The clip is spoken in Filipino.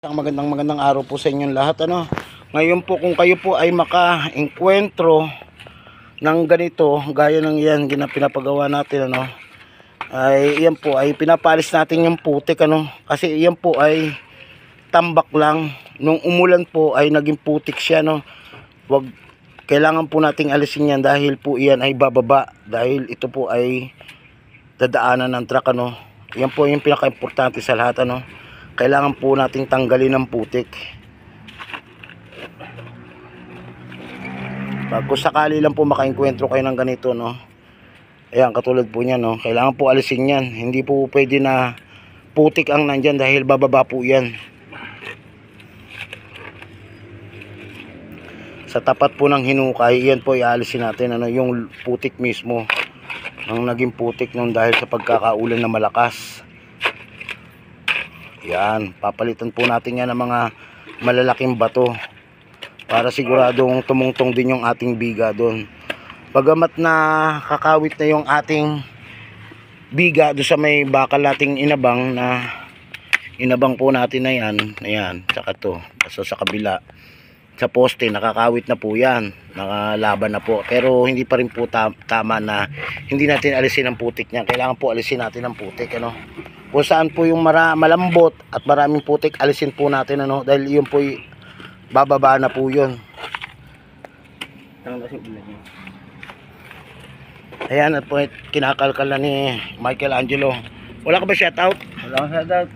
Magandang araw po sa inyong lahat. Ngayon po kung kayo po ay maka-engkwentro ng ganito, gaya ng yan pinapagawa natin, ay yan po ay pinapalis natin yung putik, kasi yan po ay tambak lang. Nung umulan po ay naging putik siya, kailangan po nating alisin yan dahil po yan ay bababa, dahil ito po ay dadaanan ng truck, yan po yung pinaka-importante sa lahat, kailangan po nating tanggalin ng putik. Kung sakali lang po makaengkwentro kayo ng ganito, ayan, katulad po niyan, kailangan po alisin yan. Hindi po pwede na putik ang nandyan dahil bababa po yan. Sa tapat po ng hinukay, yan po ialisin natin, yung putik mismo ang naging putik nung dahil sa pagkakaulan na malakas. Yan, papalitan po natin yan ng mga malalaking bato para siguradong tumungtong din yung ating biga doon. Bagamat na kakawit na yung ating biga doon sa may bakal nating inabang po natin na yan, ayan, saka to, basta sa kabila sa poste nakakawit na po yan, nakalaban na po, pero hindi pa rin po tama na hindi natin alisin ang putik niya. Kailangan po alisin natin ang putik, kung saan po yung malambot at maraming putik, alisin po natin, dahil yun po bababa na po yun. Ayan, at po kinakalkal na ni Michelangelo. Wala ka ba shoutout? Wala akong shoutout.